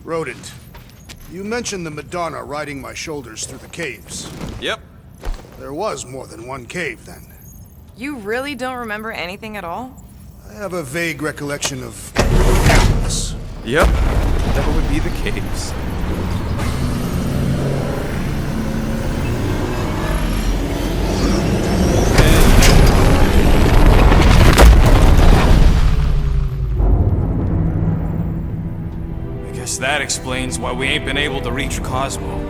Rodent, you mentioned the Madonna riding my shoulders through the caves. Yep. There was more than one cave, then. You really don't remember anything at all? I have a vague recollection of countless. Yep. That would be the caves. That explains why we ain't been able to reach Cosmo.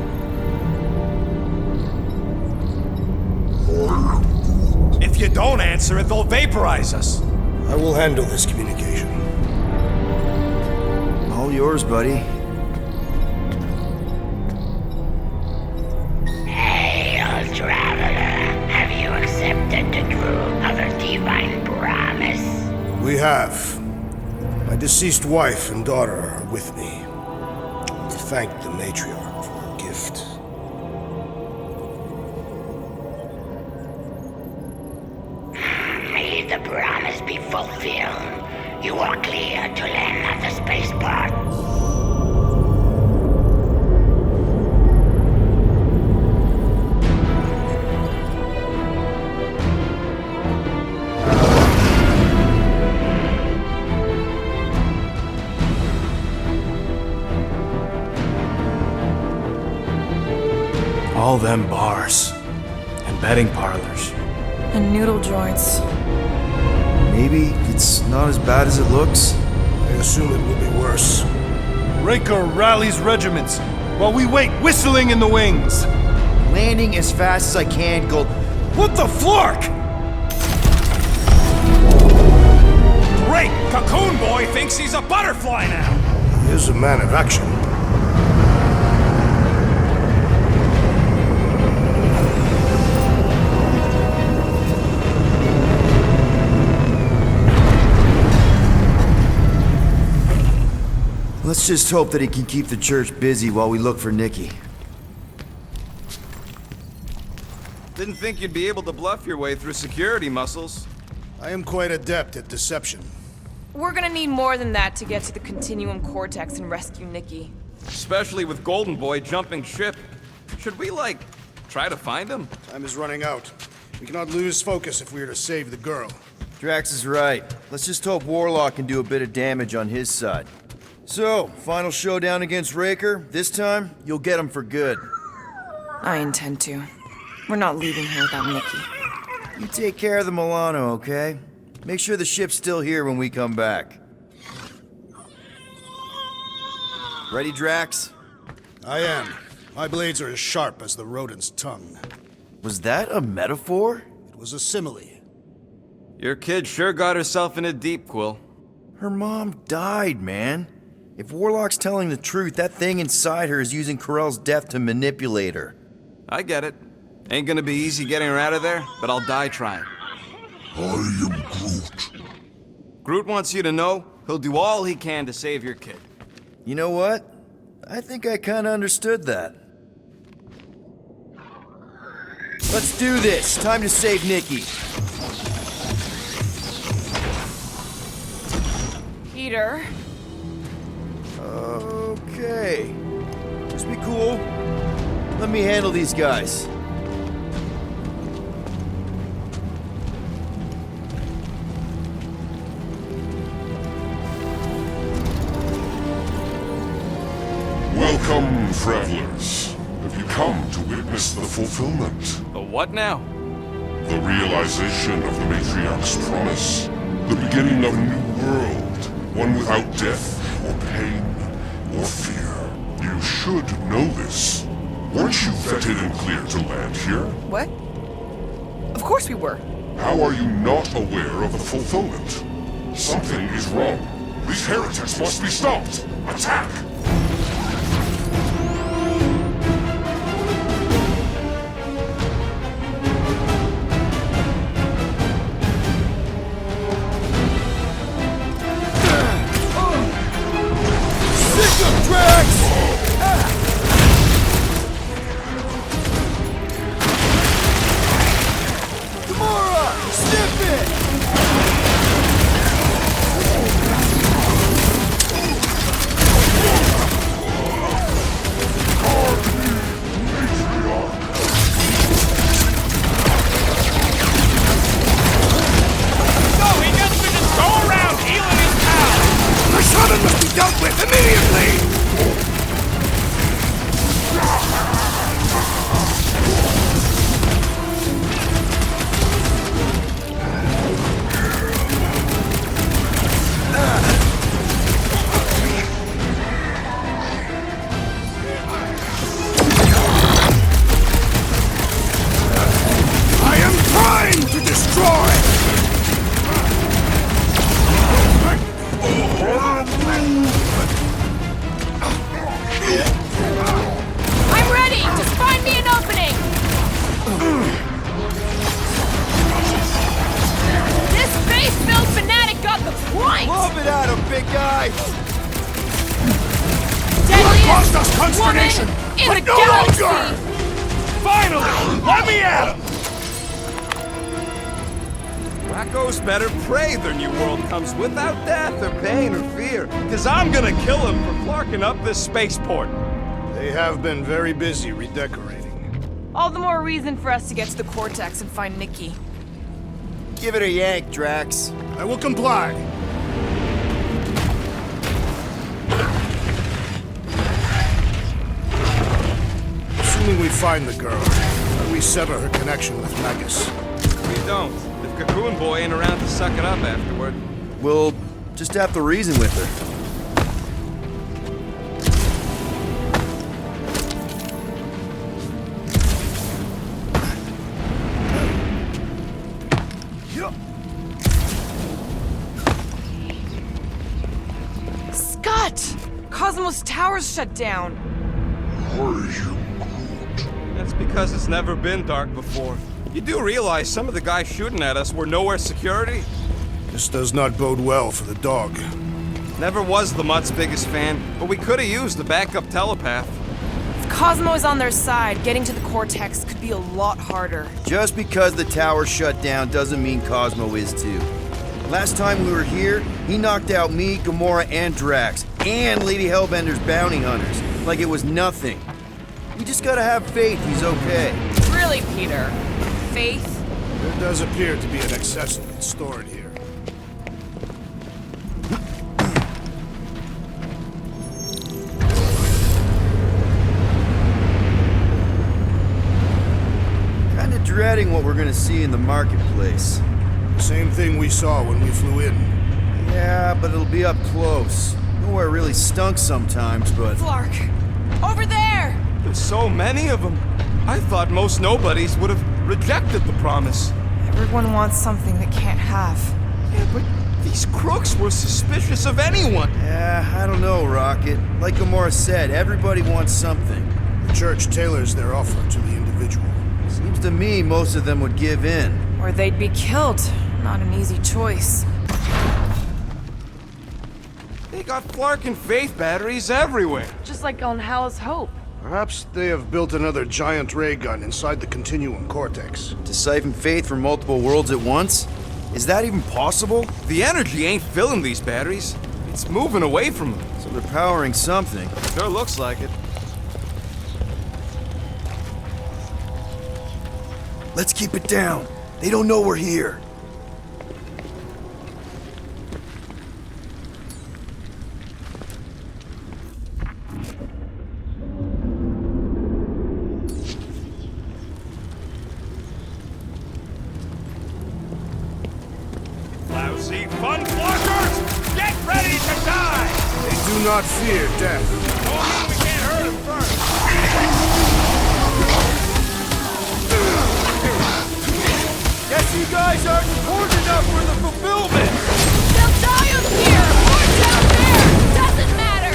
If you don't answer it, they'll vaporize us. I will handle this communication. All yours, buddy. Hail, traveler. Have you accepted the truth of a divine promise? We have. My deceased wife and daughter are with me. Thank the matriarch for her gift. May the promise be fulfilled. You are clear to land at the spaceport. All them bars and betting parlors. And noodle joints. Maybe it's not as bad as it looks. I assume it will be worse. Raker rallies regiments while we wait whistling in the wings. Landing as fast as I can, Gold. What the flark? Great! Cocoon Boy thinks he's a butterfly now! He is a man of action. Let's just hope that he can keep the church busy while we look for Nikki. Didn't think you'd be able to bluff your way through security muscles. I am quite adept at deception. We're gonna need more than that to get to the Continuum Cortex and rescue Nikki. Especially with Golden Boy jumping ship. Should we, try to find him? Time is running out. We cannot lose focus if we are to save the girl. Drax is right. Let's just hope Warlock can do a bit of damage on his side. So, final showdown against Raker. This time, you'll get him for good. I intend to. We're not leaving here without Nikki. You take care of the Milano, okay? Make sure the ship's still here when we come back. Ready, Drax? I am. My blades are as sharp as the rodent's tongue. Was that a metaphor? It was a simile. Your kid sure got herself in a deep, Quill. Her mom died, man. If Warlock's telling the truth, that thing inside her is using Corell's death to manipulate her. I get it. Ain't gonna be easy getting her out of there, but I'll die trying. I am Groot. Groot wants you to know he'll do all he can to save your kid. You know what? I think I kinda understood that. Let's do this. Time to save Nikki. Peter. Okay. Just be cool. Let me handle these guys. Welcome, travelers. Have you come to witness the fulfillment? The what now? The realization of the Matriarch's promise. The beginning of a new world. One without death, or pain, or fear. You should know this. Weren't you vetted and cleared to land here? What? Of course we were. How are you not aware of the fulfillment? Something is wrong. These heretics must be stopped. Attack! quickly! I am trying to destroy! I'm ready! Just find me an opening! This faith-filled fanatic got the point! Love it at him, big guy! Deadliest caused us consternation, woman in but the no galaxy! longer! Finally! Let me at him! Rocco's better pray their new world comes without death or pain or fear, because I'm gonna kill him for clarking up this spaceport. They have been very busy redecorating. All the more reason for us to get to the Cortex and find Nikki. Give it a yank, Drax. I will comply. Assuming we find the girl, how do we sever her connection with Magus? We don't. If Cocoon Boy ain't around to suck it up afterward. We'll just have to reason with her. Scott! Cosmos Tower's shut down. That's because it's never been dark before. You do realize some of the guys shooting at us were nowhere security? This does not bode well for the dog. Never was the Mutt's biggest fan, but we could have used the backup telepath. If Cosmo is on their side, getting to the Cortex could be a lot harder. Just because the tower shut down doesn't mean Cosmo is too. Last time we were here, he knocked out me, Gamora, and Drax, and Lady Hellbender's bounty hunters, like it was nothing. We just gotta have faith he's okay. Really, Peter? Faith? There does appear to be an excess of it stored here. Kinda dreading what we're gonna see in the marketplace. Same thing we saw when we flew in. Yeah, but it'll be up close. Nowhere really stunk sometimes, but... Flark! Over there! There's so many of them. I thought most nobodies would have rejected the promise. Everyone wants something they can't have. Yeah, but these crooks were suspicious of anyone. Yeah, I don't know, Rocket. Like Gamora said, everybody wants something. The church tailors their offer to the individual. Seems to me most of them would give in. Or they'd be killed. Not an easy choice. They got Flark and Faith batteries everywhere. Just like on Hal's Hope. Perhaps they have built another giant ray gun inside the Continuum Cortex. To siphon faith from multiple worlds at once? Is that even possible? The energy ain't filling these batteries. It's moving away from them. So they're powering something. Sure looks like it. Let's keep it down. They don't know we're here. Lousy fun blockers! Get ready to die! They do not fear death. Don't mean we can't hurt them first. Guess you guys aren't important enough for the fulfillment! They'll die up here or down there! Doesn't matter!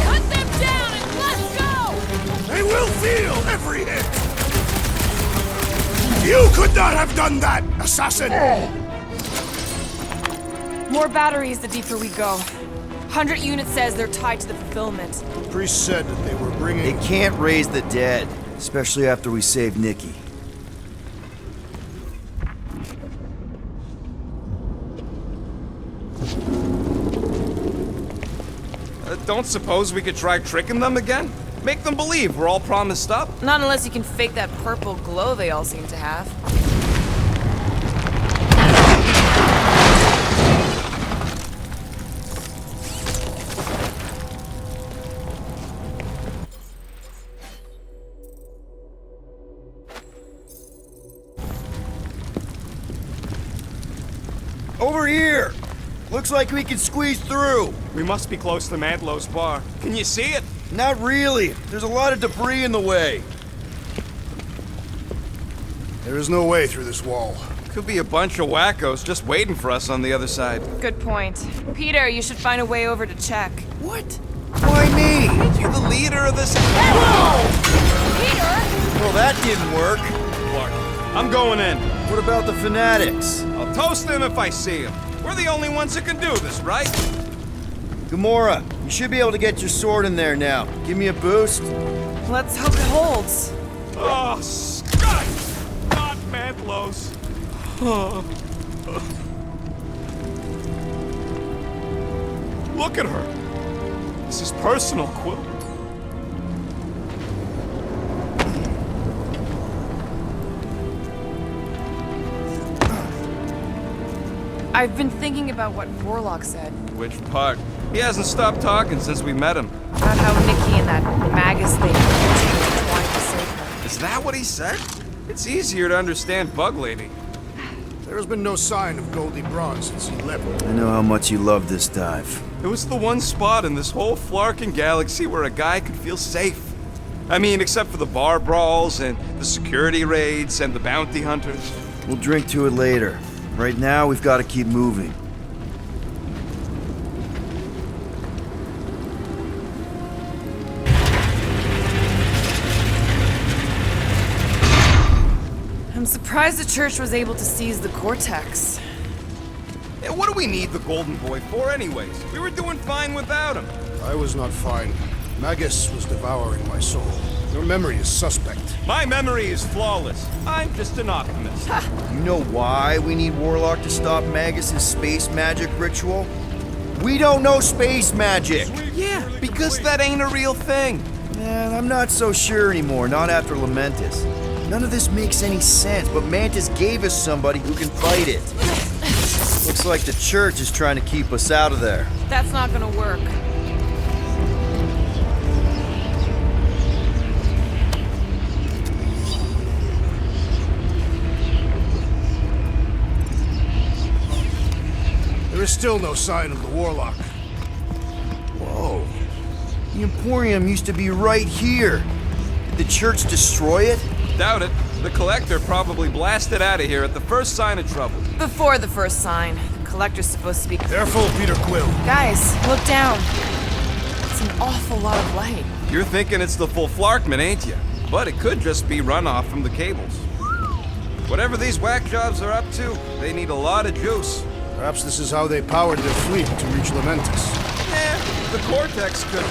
Cut them down and let's go! They will feel every hit! You could not have done that, assassin! More batteries the deeper we go. 100 units says they're tied to the fulfillment. The priest said that they were They bringing... can't raise the dead, especially after we save Nikki. Don't suppose we could try tricking them again? Make them believe we're all promised up? Not unless you can fake that purple glow they all seem to have. Over here! Looks like we can squeeze through. We must be close to Mantlow's bar. Can you see it? Not really. There's a lot of debris in the way. There is no way through this wall. Could be a bunch of wackos just waiting for us on the other side. Good point. Peter, you should find a way over to check. What? Why me? You're the leader of this. Peter! Well, that didn't work. Clark, I'm going in. What about the fanatics? I'll toast them if I see them. We're the only ones that can do this, right? Gamora, you should be able to get your sword in there now. Give me a boost. Let's hope it holds. Oh, Scott! Not Mantlow's. Look at her. This is personal, Quill. I've been thinking about what Warlock said. Which part? He hasn't stopped talking since we met him. About how Nikki and that Magus thing are trying to save her. Is that what he said? It's easier to understand Bug Lady. There has been no sign of Goldie Braun since he left. I know how much you love this dive. It was the one spot in this whole Flarkin galaxy where a guy could feel safe. I mean, except for the bar brawls and the security raids and the bounty hunters. We'll drink to it later. Right now, we've got to keep moving. I'm surprised the church was able to seize the Cortex. Yeah, what do we need the Golden Boy for anyways? We were doing fine without him. I was not fine. Magus was devouring my soul. Your memory is suspect. My memory is flawless. I'm just an optimist. You know why we need Warlock to stop Magus' space magic ritual? We don't know space magic! Yeah, because that ain't a real thing. Man, I'm not so sure anymore, not after Lamentus. None of this makes any sense, but Mantis gave us somebody who can fight it. Looks like the church is trying to keep us out of there. That's not gonna work. There is still no sign of the Warlock. Whoa. The Emporium used to be right here. Did the church destroy it? Doubt it. The Collector probably blasted out of here at the first sign of trouble. Before the first sign. The Collector's supposed to be... Careful, Peter Quill. Guys, look down. It's an awful lot of light. You're thinking it's the full Flarkman, ain't you? But it could just be runoff from the cables. Whatever these whack jobs are up to, they need a lot of juice. Perhaps this is how they powered their fleet to reach Lamentus. The Cortex could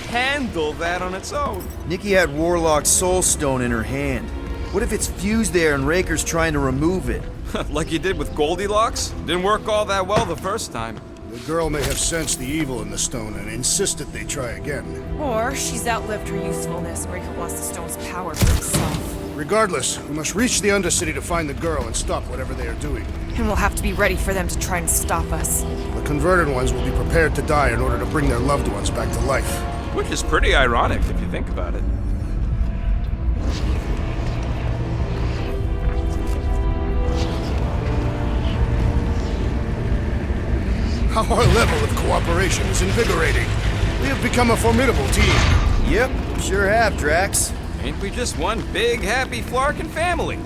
handle that on its own. Nikki had Warlock's soul stone in her hand. What if it's fused there and Raker's trying to remove it? Like you did with Goldilocks? Didn't work all that well the first time. The girl may have sensed the evil in the stone and insisted they try again. Or she's outlived her usefulness and Raker wants the stone's power for himself. Regardless, we must reach the Undercity to find the girl and stop whatever they are doing. And we'll have to be ready for them to try and stop us. The converted ones will be prepared to die in order to bring their loved ones back to life. Which is pretty ironic if you think about it. Our level of cooperation is invigorating. We have become a formidable team. Yep, sure have, Drax. Ain't we just one big, happy Flarkin family?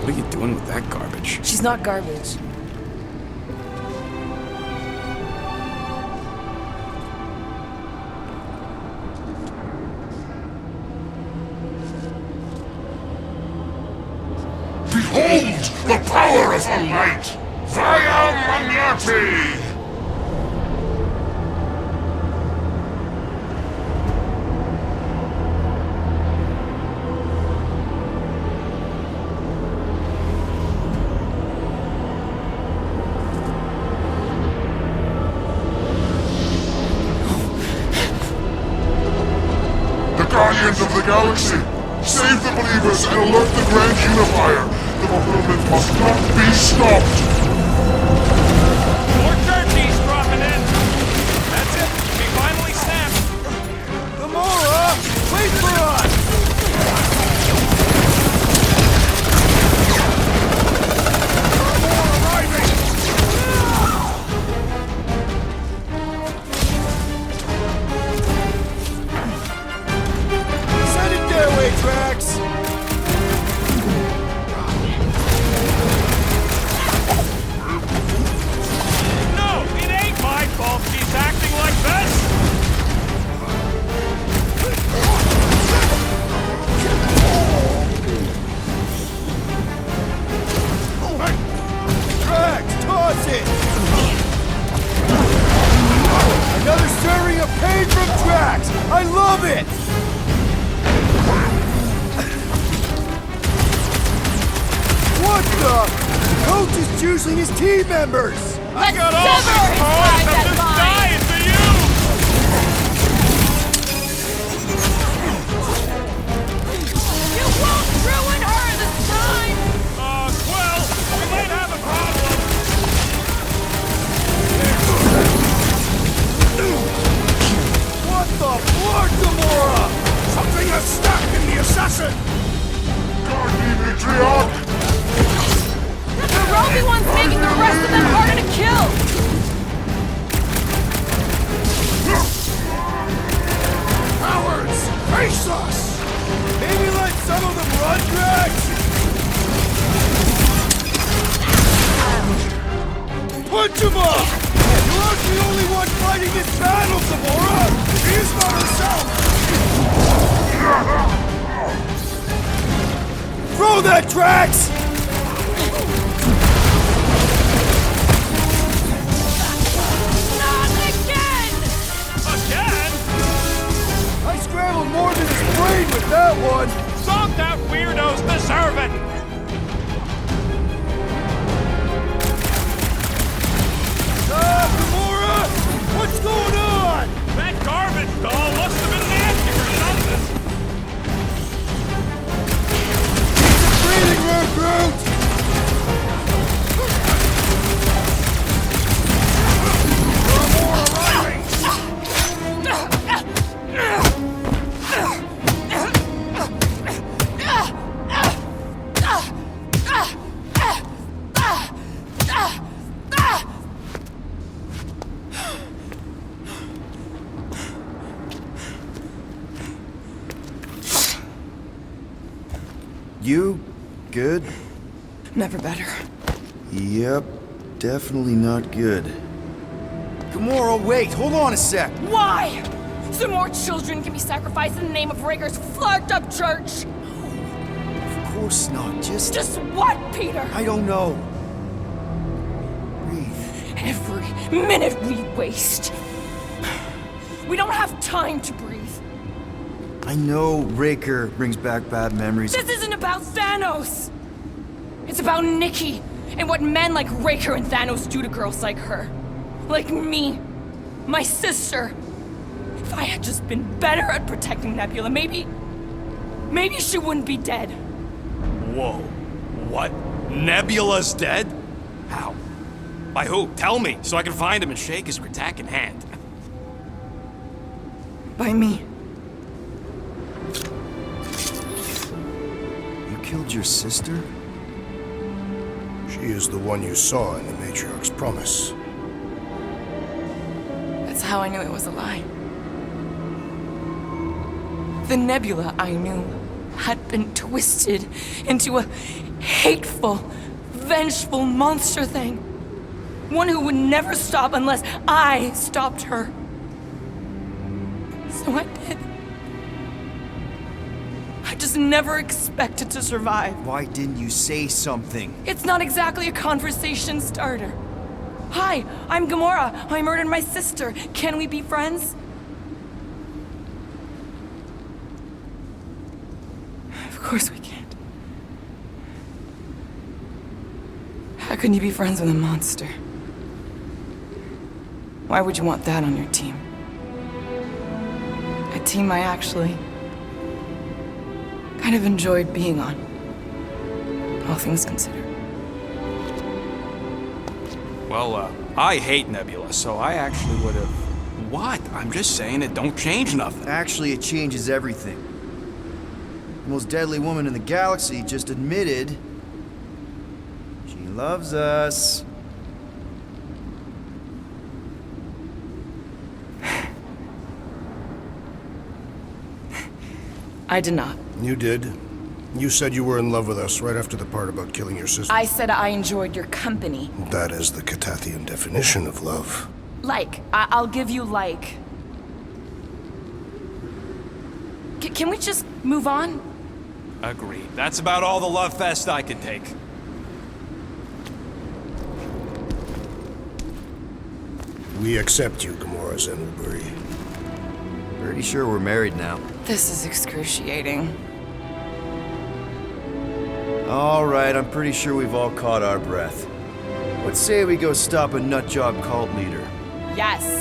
What are you doing with that garbage? She's not garbage. Behold the power of the light! Via Magnati! The Guardians of the Galaxy! Save the believers and alert the Grand Unifier. The fulfillment must not be stopped. More churchies dropping in. That's it. We finally snapped. Gamora! Wait for us! Send it their way, Drax! No, it ain't my fault she's acting like this. Drax, toss it! Another serving of pain from Drax! I love it! What the? Coach is choosing his team members! I got all sever this his cause ties of that this bind. dying to you. You won't ruin her this time! Well, we might have a problem. What the fuck, Gamora? Something has stuck in the assassin! Guard me, Matriarch! The Roby one's making the rest of them harder to kill! Cowards! Face us! Maybe let some of them run, Drax? Punch him up! You aren't the only one fighting this battle, Gamora! She's not herself! Throw that, Drax! Not again! Again? I scrambled more than his brain with that one! Some that weirdos deserve it. Gamora! What's going on? That garbage doll must have been nasty or something. Breathing room, Groot! You good? Never better. Yep, definitely not good. Gamora, wait, hold on a sec. Why? So more children can be sacrificed in the name of Raker's flarked up church? Of course not, Just what, Peter? I don't know. Breathe. Every minute we waste. We don't have time to breathe. I know Raker brings back bad memories. This isn't about Thanos! It's about Nikki and what men like Raker and Thanos do to girls like her. Like me. My sister. If I had just been better at protecting Nebula, maybe she wouldn't be dead. Whoa. What? Nebula's dead? How? By who? Tell me, so I can find him and shake his Kratak in hand. By me. You killed your sister? She is the one you saw in the Matriarch's promise. That's how I knew it was a lie. The Nebula I knew had been twisted into a hateful, vengeful monster thing. One who would never stop unless I stopped her. So I did. I just never expected to survive. Why didn't you say something? It's not exactly a conversation starter. Hi, I'm Gamora. I murdered my sister. Can we be friends? Of course we can't. How can you be friends with a monster? Why would you want that on your team? A team I actually kind of enjoyed being on. All things considered. Well, I hate Nebula, so I actually would have... What? I'm just saying it don't change nothing. Actually, it changes everything. The most deadly woman in the galaxy just admitted she loves us. I did not. You did. You said you were in love with us right after the part about killing your sister. I said I enjoyed your company. That is the Catathian definition of love. Like. I'll give you like. Can we just move on? Agreed. That's about all the love fest I can take. We accept you, Gamora Zenuburi. Pretty sure we're married now. This is excruciating. All right, I'm pretty sure we've all caught our breath. Let's say we go stop a nutjob cult leader. Yes.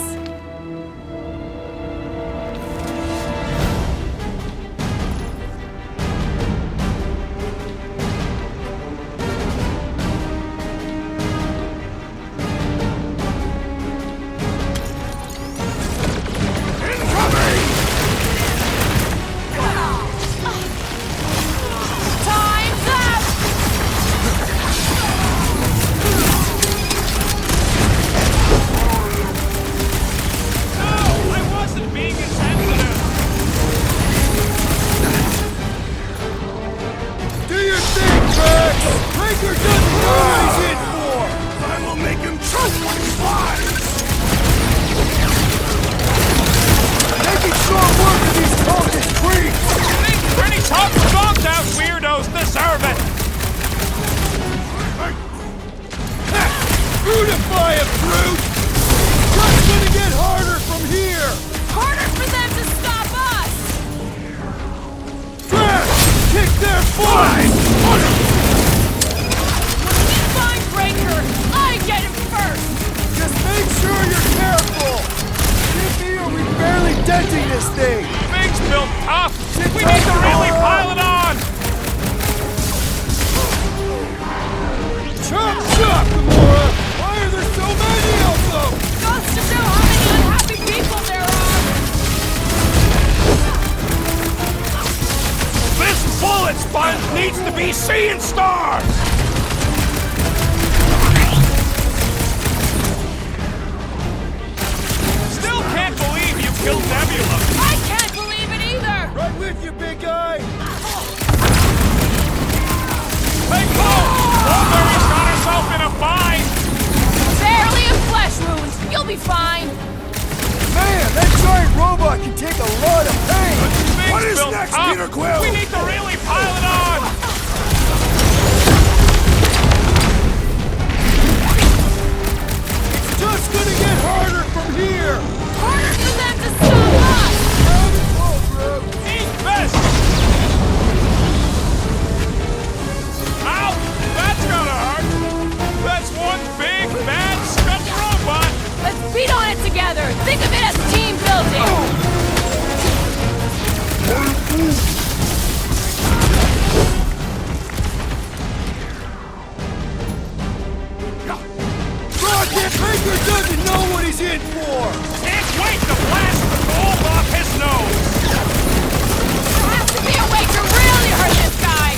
Beautify it, brute! Just gonna get harder from here! Harder for them to stop us! Trash! Kick their flies! When we find Breaker, I get him first! Just make sure you're careful! Give me or we barely denting this thing! Thing's built tough! We need to really pile it on! Chop, chop, Gamora! Why are there so many of them? Goes to show how many unhappy people there are! This bullet sponge needs to be seeing stars! Still can't believe you killed Nebula! I can't believe it either! Right with you, big guy! Hey, Cole! Mulberry's got herself in a bind! Barely a flesh wound. You'll be fine. Man, that giant robot can take a lot of pain! What is next, Peter Quill? We need to really pile it on! It's just gonna get harder from here! Harder for them to stop us. Down and low, bro! Eat this! Ow! That's gonna hurt! That's one big, bad, scuffed robot! Let's beat on it together. Think of it as team building. Rocket Baker doesn't know what he's in for! Can't wait to blast the gold off his nose! There has to be a way to really hurt this guy.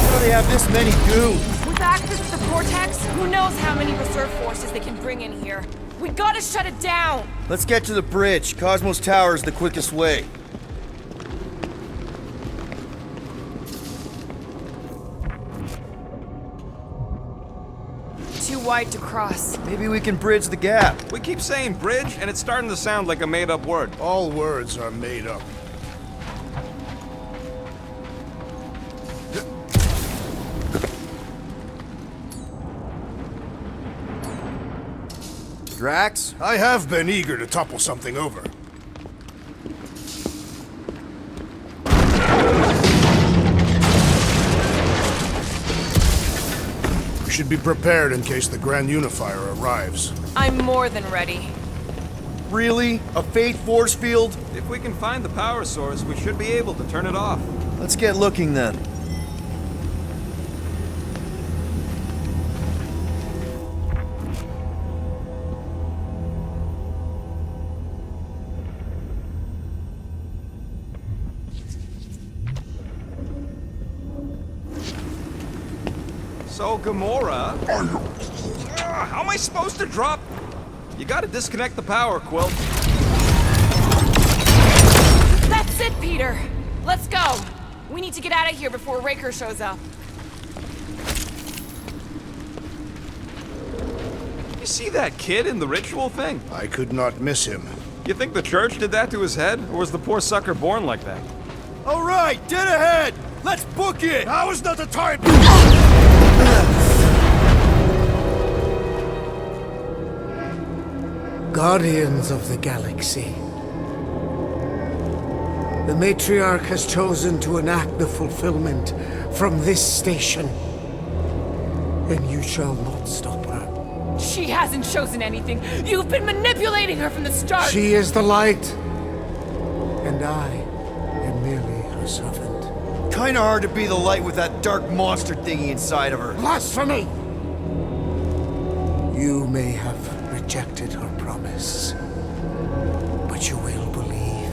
How do they have this many goons? With access to the Vortex, who knows how many reserve forces they can bring in here. We gotta shut it down. Let's get to the bridge. Cosmos Tower is the quickest way. Too wide to cross. Maybe we can bridge the gap. We keep saying bridge, and it's starting to sound like a made-up word. All words are made up. Drax? I have been eager to topple something over. We should be prepared in case the Grand Unifier arrives. I'm more than ready. Really? A fate force field? If we can find the power source, we should be able to turn it off. Let's get looking then. So, Gamora... how am I supposed to drop... You gotta disconnect the power, Quill. That's it, Peter. Let's go. We need to get out of here before Raker shows up. You see that kid in the ritual thing? I could not miss him. You think the church did that to his head? Or was the poor sucker born like that? All right, dead ahead! Let's book it! Now is not the time! Guardians of the Galaxy. The Matriarch has chosen to enact the fulfillment from this station. And you shall not stop her. She hasn't chosen anything. You've been manipulating her from the start. She is the light. And I am merely her servant. Kinda hard to be the light with that dark monster thingy inside of her. Blasphemy! You may have rejected her promise, but you will believe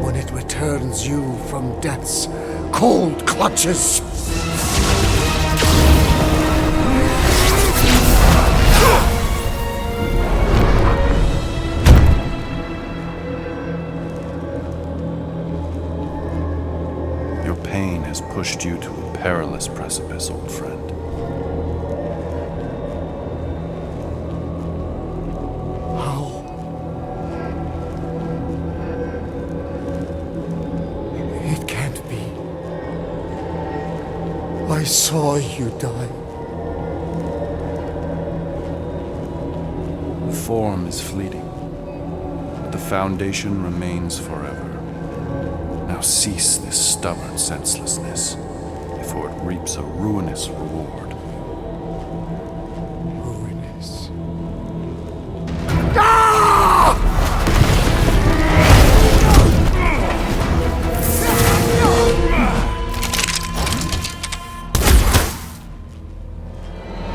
when it returns you from death's cold clutches. Your pain has pushed you to a perilous precipice, old friend. I saw you die. Form is fleeting, but the foundation remains forever. Now cease this stubborn senselessness, before it reaps a ruinous reward. Ruinous.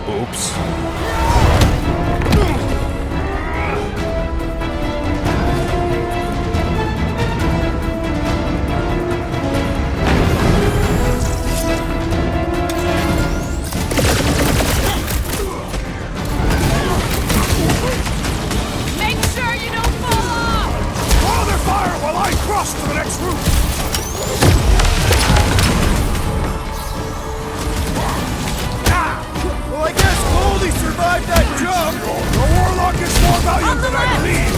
Oops. Make sure you don't fall off! Draw their fire while I cross to the next room! Well, I guess Goldie survived that jump! The Warlock is more valuable than I believe!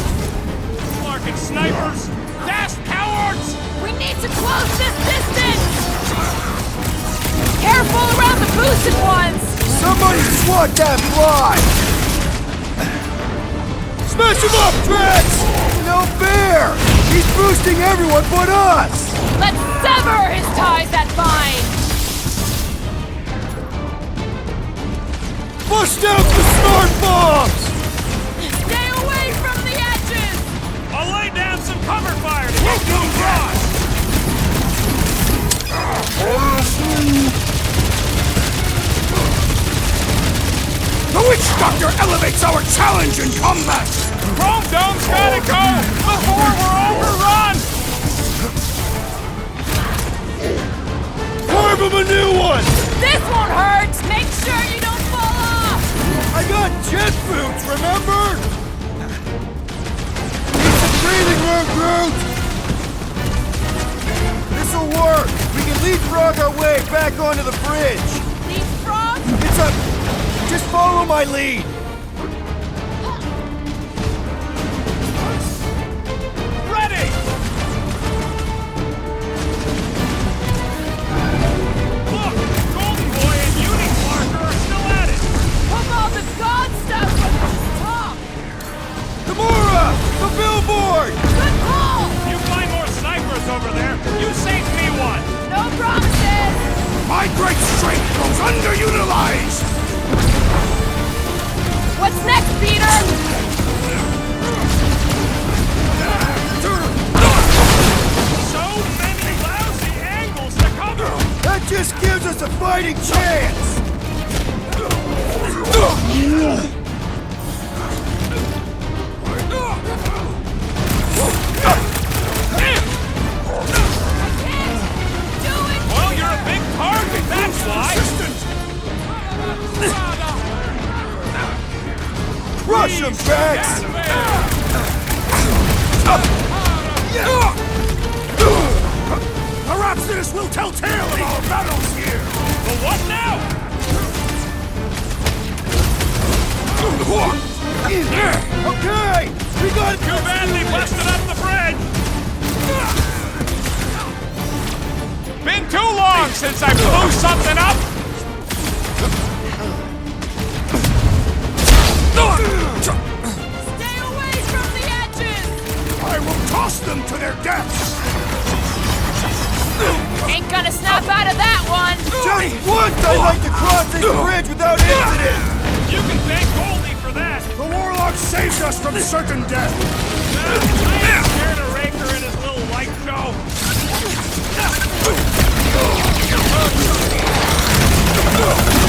Larkin snipers! Dash cowards! We need to close this distance! Careful around the boosted ones! Somebody swat that fly! Smash him up, Drax! No fair! He's boosting everyone but us! Let's sever his ties that bind! Bust out the smart bombs! Stay away from the edges! I'll lay down some cover fire to get you across! The Witch Doctor elevates our challenge in combat! Chrome Dome's gotta go before we're overrun! Carve him a new one! This won't hurt! Make sure you don't fall off! I got jet boots, remember? Need some breathing room, Groot! This'll work! We can leapfrog our way back onto the bridge! Leapfrog? It's a... Just follow my lead! Ready! Look! Golden Boy and Unicorn are still at it! Come on, the god stuff from the top! Gamora! The billboard! Good call! You find more snipers over there, you save me one! No promises! My great strength goes underutilized! Peter! So many lousy angles to cover! That just gives us a fighting chance! Well, you're a big target, that's why! Crush him, Drax! Perhaps this will tell tale of our battles here! But what now? Okay! We got it! Too badly busted up the bridge! Been too long since I blew something up! Stay away from the edges! I will toss them to their deaths! Ain't gonna snap out of that one! Just once I'd like to cross this bridge without incident! You can thank Goldie for that! The Warlock saved us from certain death! I ain't scared of Raker and his little light show!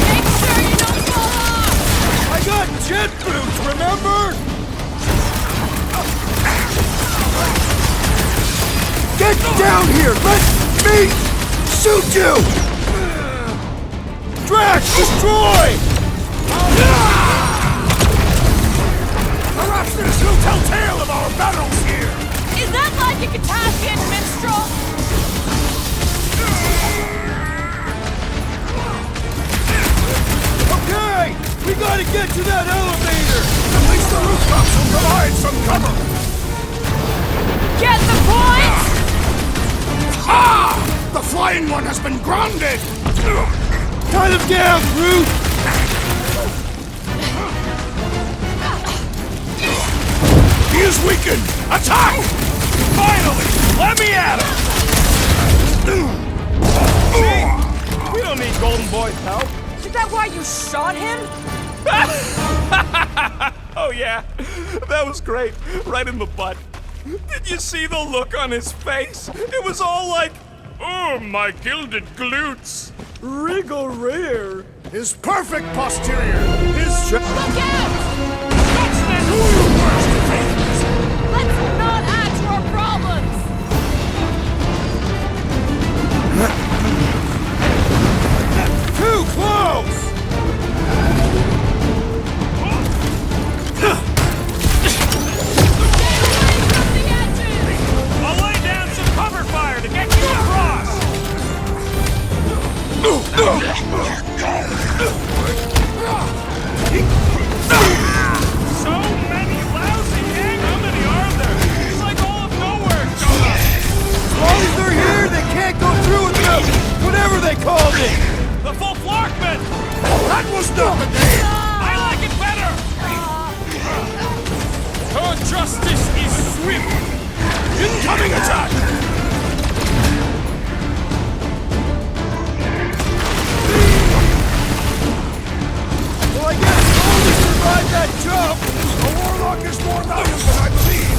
Make sure you don't fall off! I got jet boots, remember? Get down here! Let me shoot you! Drax, destroy! Perhaps this will tell tale of our battles here! Is that like a Katassian minstrel? Okay! We gotta get to that elevator! At least the rooftops will provide some cover! Get the point? Ah! The flying one has been grounded! Tie them down, Groot! He is weakened! Attack! Finally! Let me at him! We don't need Golden Boy's help. Is that why you shot him? Oh yeah, that was great. Right in the butt. Did you see the look on his face? It was all like, oh, my gilded glutes. Regal rear! His perfect posterior! His... Look out! What's that? Who are your worst enemies? Let's not add to our problems! Too close! I'll lay down some cover fire to get you across. So many lousy gangs. How many are there? It's like all of nowhere showed up. As long as they're here, they can't go through with them! Whatever they called it! The full Flarkman. That was not the name! I like it better. Her justice is swift. Incoming attack! Well, I guess Goldie survived that jump! The Warlock is more valuable than I believe!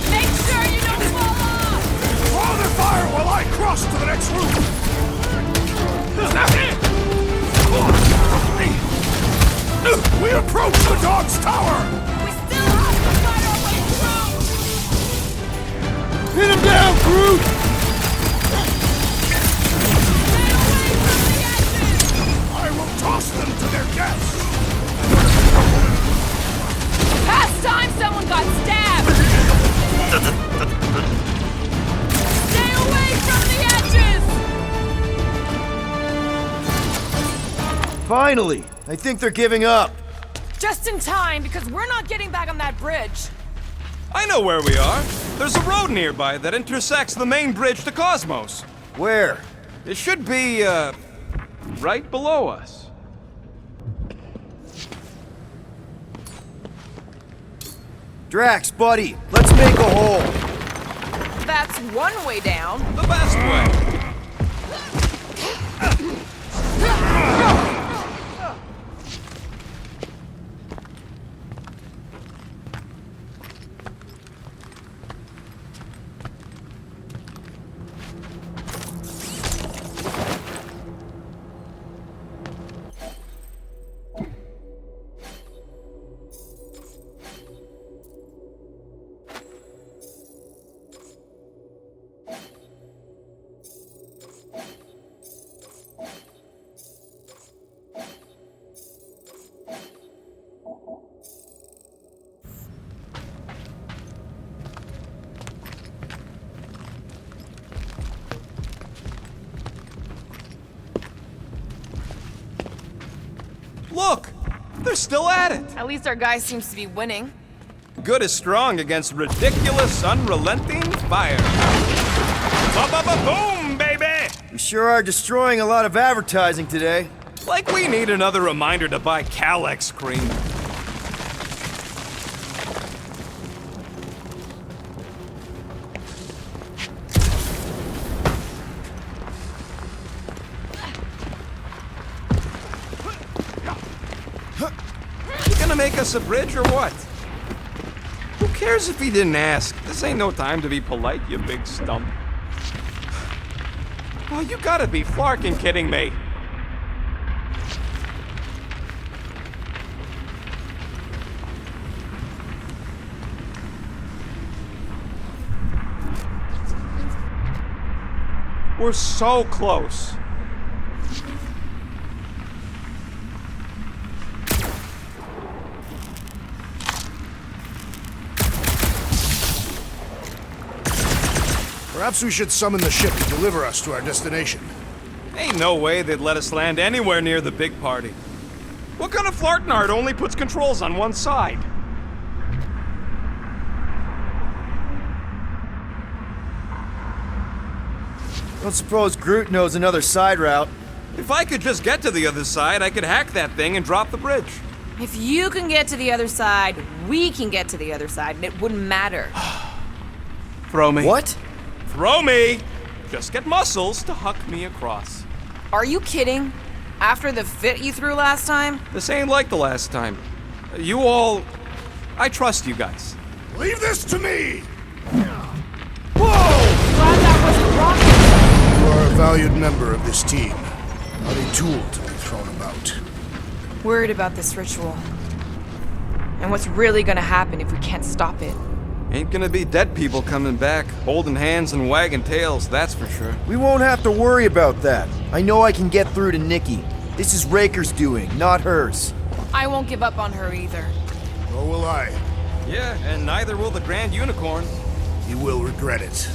Make sure you don't fall off! Draw their fire while I cross to the next room! We approach the dog's tower! We still have to fight our way through! Hit him down, Groot! Stay away from the edges! I will toss them to their deaths! Past time someone got stabbed! Stay away from the edges! Finally! I think they're giving up. Just in time, because we're not getting back on that bridge. I know where we are. There's a road nearby that intersects the main bridge to Cosmos. Where? It should be, right below us. Drax, buddy, let's make a hole. That's one way down. The best way. Look! They're still at it! At least our guy seems to be winning. Good is strong against ridiculous, unrelenting fire. Ba-ba-ba-boom, baby! We sure are destroying a lot of advertising today. Like we need another reminder to buy Calex cream. You gonna make us a bridge or what? Who cares if he didn't ask? This ain't no time to be polite, you big stump. Oh, you gotta be flarking kidding me. We're so close. Perhaps we should summon the ship to deliver us to our destination. Ain't no way they'd let us land anywhere near the big party. What kind of flartnard only puts controls on one side? Don't suppose Groot knows another side route. If I could just get to the other side, I could hack that thing and drop the bridge. If you can get to the other side, we can get to the other side, and it wouldn't matter. Throw me. What? Throw me! Just get muscles to huck me across. Are you kidding? After the fit you threw last time? This ain't like the last time. You all... I trust you guys. Leave this to me! Glad that wasn't rocket. You are a valued member of this team, not a tool to be thrown about. Worried about this ritual. And what's really gonna happen if we can't stop it? Ain't gonna be dead people coming back, holding hands and wagging tails, that's for sure. We won't have to worry about that. I know I can get through to Nikki. This is Raker's doing, not hers. I won't give up on her either. Nor will I. Yeah, and neither will the Grand Unicorn. You will regret it.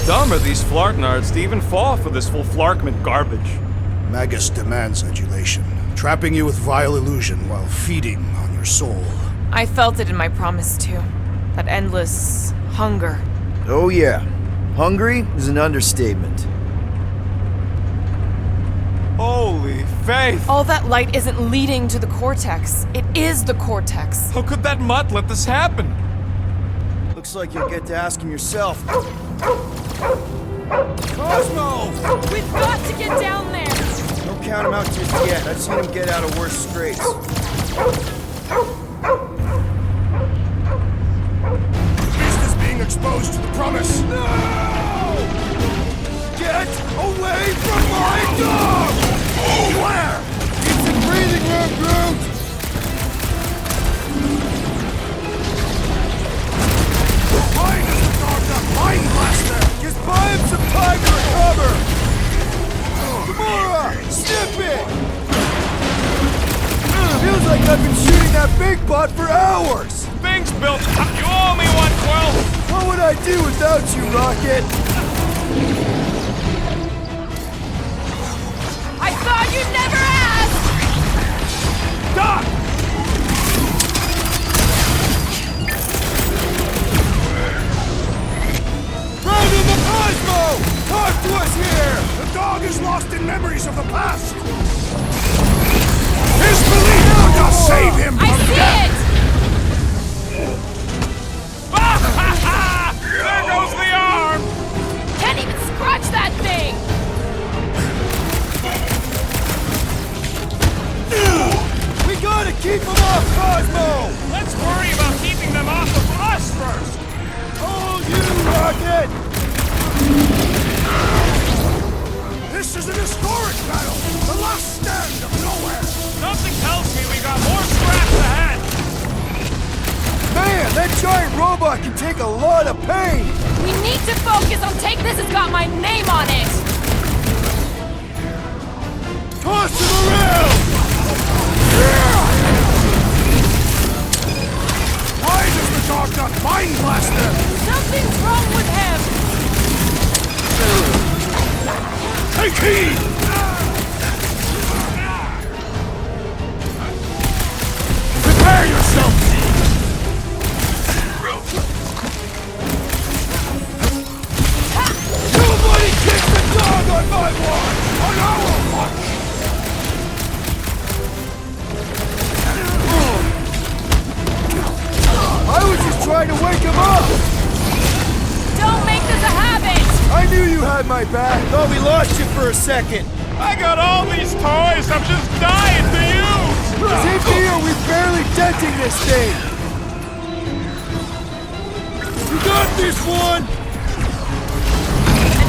Dumb are these flartnards to even fall for this full flarkment garbage. Magus demands adulation, trapping you with vile illusion while feeding on your soul. I felt it in my promise too. That endless hunger. Oh yeah. Hungry is an understatement. Holy faith! All that light isn't leading to the cortex. It is the cortex. How could that mutt let this happen? Looks like you'll get to ask him yourself. Cosmo! We've got to get down there! Don't count him out just yet. I've seen him get out of worse scrapes. The beast is being exposed to the promise. No! Get away from my dog! Where? It's a breathing room, Groot! Mine is the dog, the Mind Blaster! Just buy him some time to recover! Gamora! Snip it! Feels like I've been shooting that big butt for hours! Things built up. You owe me one, Quill! What would I do without you, Rocket? I thought you'd never ask! Doc! Ground in the Cosmo! Talk to us here! The dog is lost in memories of the past! His belief will just save him I from see death! it! There goes the arm! Can't even scratch that thing! We gotta keep him off Cosmo! Let's worry about keeping them off of us first! Hold you, Rocket! This is an historic battle! The last stand of nowhere! Something tells me we got more scraps ahead! Man, that giant robot can take a lot of pain! We need to focus on take this has got my name on it! Toss him around! wrong with him? Take heed! Prepare yourself! Nobody kicks the dog on my watch! On our watch! I was just trying to wake him up! Don't make this a habit! I knew you had my back. Thought we lost you for a second. I got all these toys I'm just dying to use! Same deal, we're barely denting this thing. You got this one!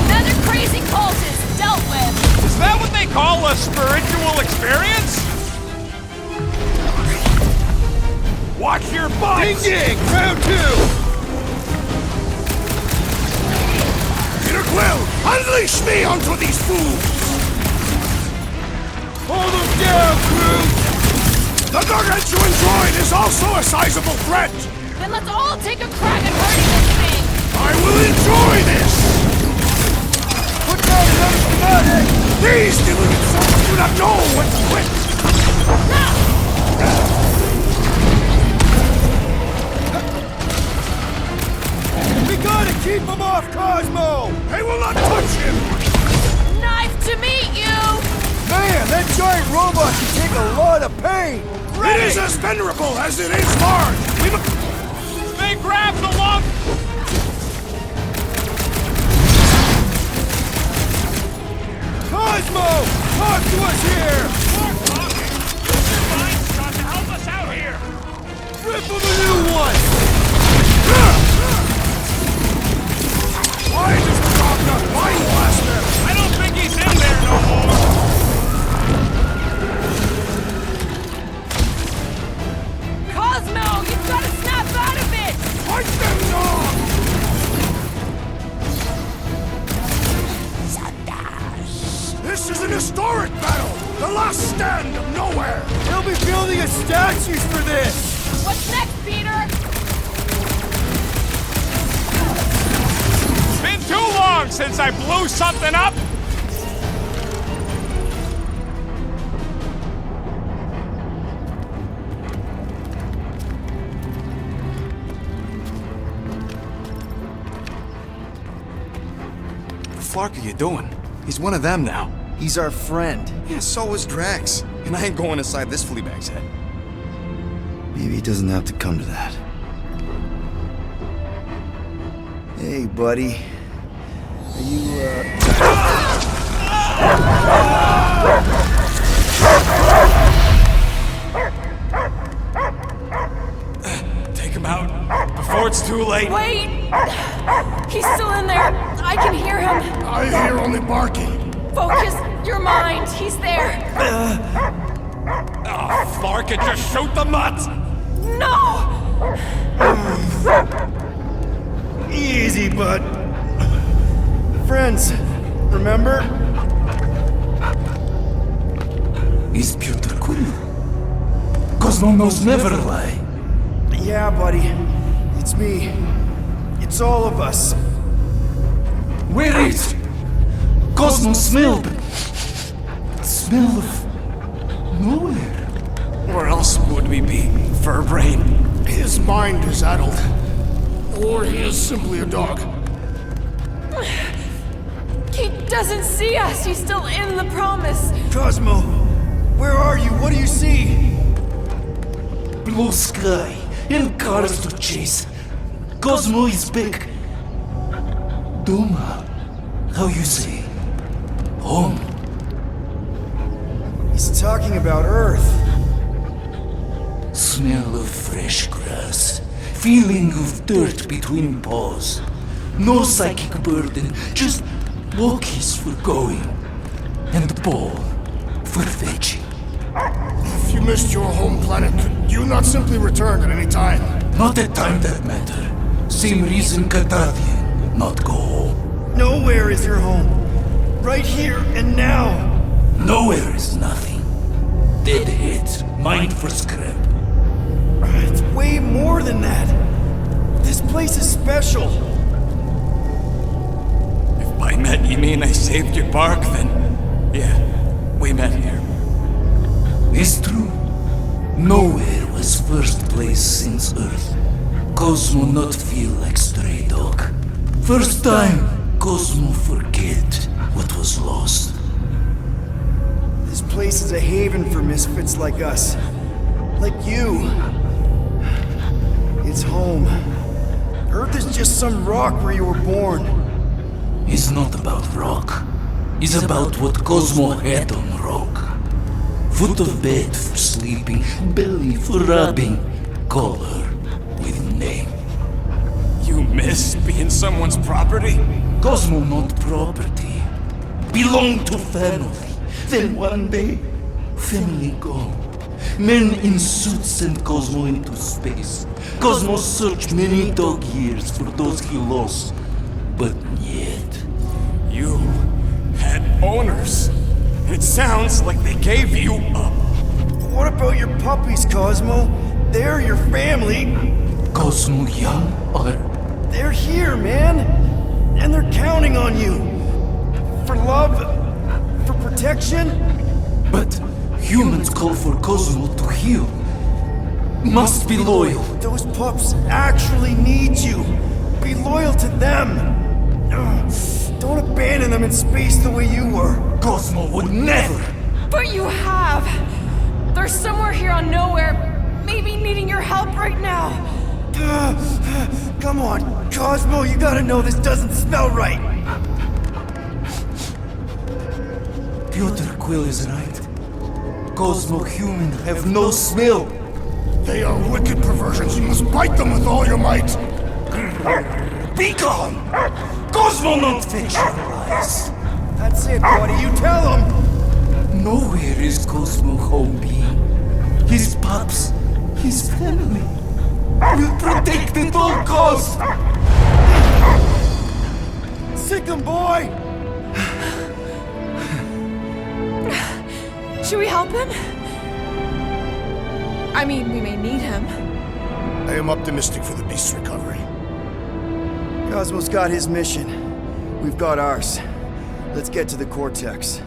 Another crazy cultist dealt with. Is that what they call a spiritual experience? Watch your butts! Ding ding! Round two! Peter Quill, unleash me onto these fools! Hold them down, crew! The gargantuan droid is also a sizable threat! Then let's all take a crack at hurting this thing. I will enjoy this! Put down another fanatic! These deluded souls do not know when to quit! We gotta keep him off Cosmo! They will not touch him! Nice to meet you! Man, that giant robot can take a lot of pain! It is as venerable as it is large! We must... They grabbed the long... Cosmo! Talk to us here! Mine's trying to help us out here! Rip him a new one! Why does the dog not mind blaster? I don't think he's in there no more! Cosmo, you've got to snap out of it! Fight them, dog! This is an historic battle! The last stand of nowhere! They'll be building us statues for this! What's next, Peter? It's been too long since I blew something up! What the fuck are you doing? He's one of them now. He's our friend. Yeah, so is Drax. And I ain't going inside this flea bag's head. Maybe it doesn't have to come to that. Hey, buddy. Are you, Take him out before it's too late. Wait! He's still in there. I can hear him. I hear only barking. Focus your mind. He's there. Oh, Flark, it just shoot the nuts! No! Easy, bud. Friends, remember? Is Peter Quill? Cosmo knows never lie. Yeah, buddy. It's me. It's all of us. Where is Cosmo smelled? Smell of nowhere. Where else would we be? Furbrain. His mind is addled. Or he is simply a dog. He doesn't see us. He's still in the promise. Cosmo, where are you? What do you see? Blue sky and cars to chase. Cosmo is back. Doma, how you say? Home. He's talking about Earth. Smell of fresh grass. Feeling of dirt between paws. No psychic burden, just walkies for going. And the ball for fetching. If you missed your home planet, could you not simply return at any time? Not at time that matter. Same reason Cartadian, not go home. Nowhere is your home. Right here and now. Nowhere is nothing. Dead heads, mind for scrap. It's way more than that. This place is special. By met you mean I saved your bark, then? Yeah, we met here. It's true. Nowhere was first place since Earth. Cosmo not feel like stray dog. First time, Cosmo forget what was lost. This place is a haven for misfits like us. Like you. It's home. Earth is just some rock where you were born. It's not about rock. It's about what Cosmo had on rock. Foot of bed for sleeping, belly for rubbing, color with name. You miss being someone's property? Cosmo not property. Belong to family. Then one day, family go. Men in suits send Cosmo into space. Cosmo searched many dog years for those he lost. But yet... You had owners. It sounds like they gave you up. What about your puppies, Cosmo? They're your family. Cosmo young or... They're here, man. And they're counting on you. For love, for protection. But humans call for Cosmo to heal. Must be loyal. Those pups actually need you. Be loyal to them. Don't abandon them in space the way you were. Cosmo would never. But you have. They're somewhere here on nowhere, maybe needing your help right now. Come on, Cosmo, you gotta know this doesn't smell right. Piotr Quill is right. Cosmo human have no smell. They are wicked perversions. You must bite them with all your might. Be gone! Cosmo not fictionalize. That's it, buddy. You tell them. Nowhere is Cosmo home being. His pups, his family. Will protect at all costs. Sick 'em, boy. Should we help him? I mean, we may need him. I am optimistic for the beast's recovery. Cosmo's got his mission. We've got ours. Let's get to the Cortex.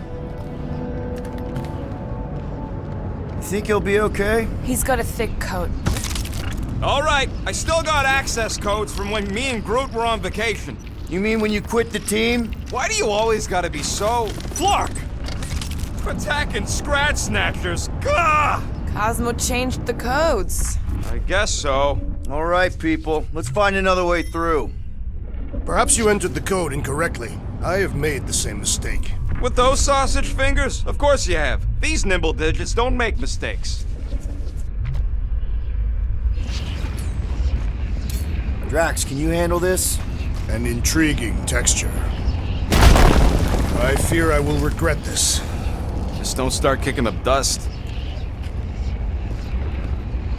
You think he'll be okay? He's got a thick coat. All right, I still got access codes from when me and Groot were on vacation. You mean when you quit the team? Why do you always gotta be so... Flark! Attacking Scratch Snatchers! Gah! Cosmo changed the codes. I guess so. All right, people. Let's find another way through. Perhaps you entered the code incorrectly. I have made the same mistake. With those sausage fingers? Of course you have. These nimble digits don't make mistakes. Drax, can you handle this? An intriguing texture. I fear I will regret this. Just don't start kicking up dust.